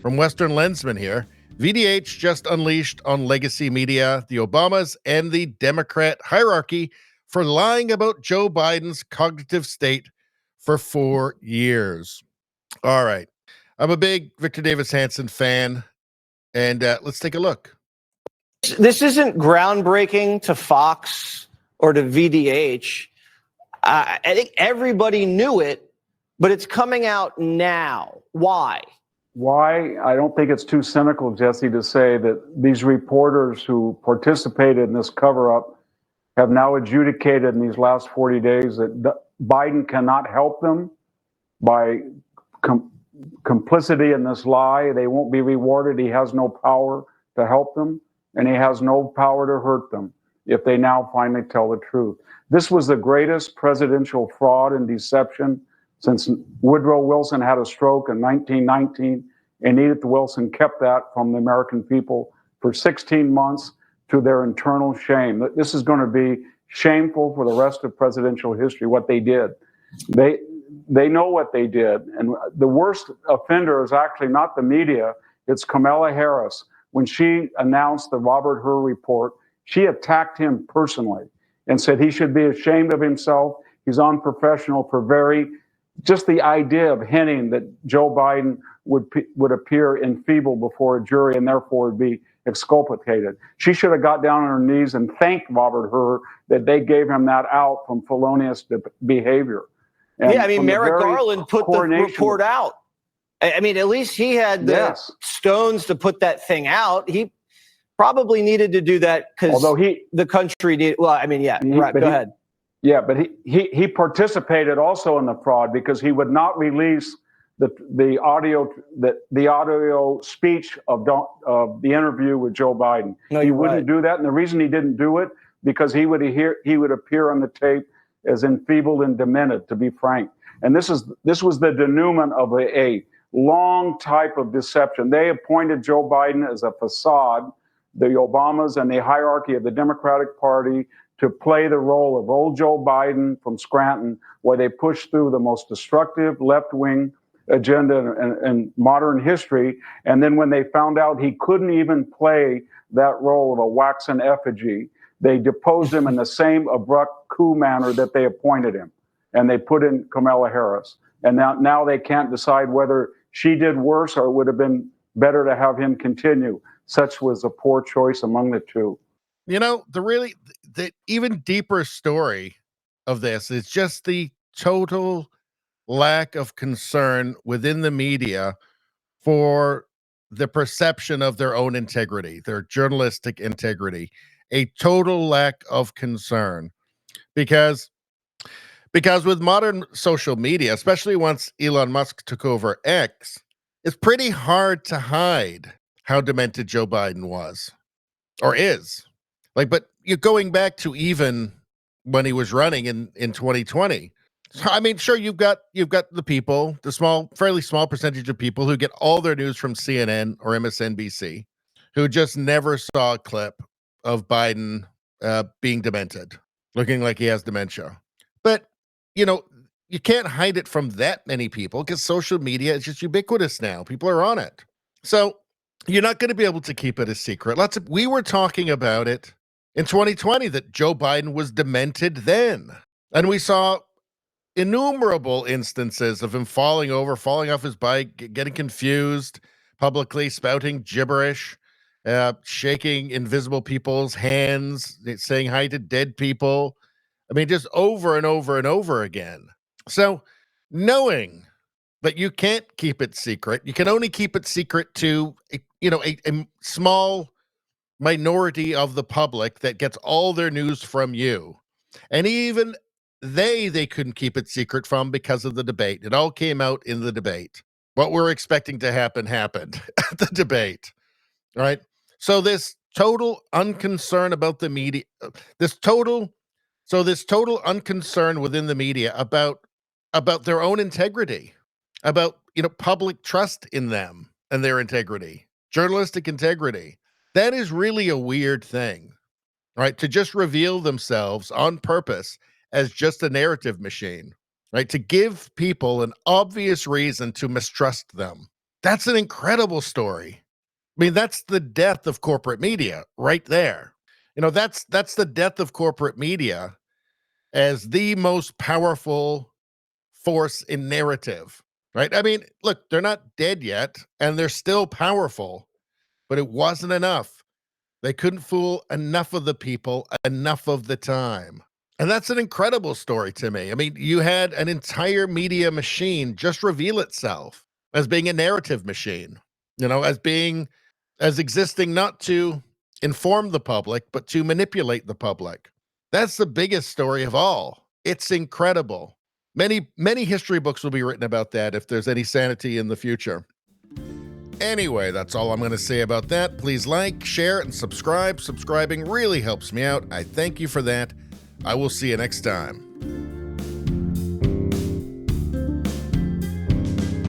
From Western Lensman here. VDH just unleashed on legacy media, the Obamas, and the Democrat hierarchy for lying about Joe Biden's cognitive state for 4 years. All right. I'm a big Victor Davis Hanson fan, and let's take a look. This isn't groundbreaking to Fox or to VDH. I think everybody knew it, but it's coming out now. Why? Why? I don't think it's too cynical, Jesse, to say that these reporters who participated in this cover-up have now adjudicated in these last 40 days that Biden cannot help them by complicity in this lie. They won't be rewarded. He has no power to help them, and he has no power to hurt them if they now finally tell the truth. This was the greatest presidential fraud and deception since Woodrow Wilson had a stroke in 1919, and Edith Wilson kept that from the American people for 16 months to their internal shame. This is going to be shameful for the rest of presidential history, what they did. They know what they did. And the worst offender is actually not the media, it's Kamala Harris. When she announced the Robert Hur report, she attacked him personally and said he should be ashamed of himself. He's unprofessional for just the idea of hinting that Joe Biden would appear enfeebled before a jury and therefore would be exculpated. She should have got down on her knees and thanked Robert Hur that they gave him that out from felonious behavior. And yeah, I mean, Merrick Garland put the report out. I mean, at least he had the stones to put that thing out. He probably needed to do that because the country needed. Well, I mean, right. Go ahead. Yeah, but he participated also in the fraud because he would not release the audio speech of the interview with Joe Biden. No, he wouldn't do that, and the reason he didn't do it because he would appear on the tape as enfeebled and demented, to be frank. And this was the denouement of a long type of deception. They appointed Joe Biden as a facade, the Obamas and the hierarchy of the Democratic Party, to play the role of old Joe Biden from Scranton, where they pushed through the most destructive left-wing agenda in modern history. And then when they found out he couldn't even play that role of a waxen effigy, they deposed him in the same abrupt coup manner that they appointed him. And they put in Kamala Harris. And now they can't decide whether she did worse or it would have been better to have him continue. Such was a poor choice among the two. You know, the even deeper story of this is just the total lack of concern within the media for the perception of their own integrity, their journalistic integrity, a total lack of concern. Because with modern social media, especially once Elon Musk took over X, it's pretty hard to hide how demented Joe Biden was or is. But you're going back to even when he was running in 2020. So, I mean, sure, you've got the people, fairly small percentage of people who get all their news from CNN or MSNBC, who just never saw a clip of Biden being demented, looking like he has dementia. But, you know, you can't hide it from that many people because social media is just ubiquitous now. People are on it. So you're not going to be able to keep it a secret. We were talking about it in 2020 that Joe Biden was demented then. And we saw innumerable instances of him falling off his bike, getting confused, publicly spouting gibberish, shaking invisible people's hands, saying hi to dead people. I mean, just over and over and over again. So knowing that you can't keep it secret, you can only keep it secret to, a small minority of the public that gets all their news from you. And even they couldn't keep it secret from because of the debate. It all came out in the debate. What we're expecting to happen happened at the debate. All right. So this total unconcern about the media, this total unconcern within the media about their own integrity, about, public trust in them and their integrity, journalistic integrity. That is really a weird thing, right? To just reveal themselves on purpose as just a narrative machine, right? To give people an obvious reason to mistrust them. That's an incredible story. I mean, that's the death of corporate media right there. That's the death of corporate media as the most powerful force in narrative, right? I mean, look, they're not dead yet, and they're still powerful, but it wasn't enough. They couldn't fool enough of the people enough of the time. And that's an incredible story to me. I mean, you had an entire media machine just reveal itself as being a narrative machine, as existing not to inform the public, but to manipulate the public. That's the biggest story of all. It's incredible. Many history books will be written about that if there's any sanity in the future. Anyway, that's all I'm going to say about that. Please like, share, and subscribe. Subscribing really helps me out. I thank you for that. I will see you next time.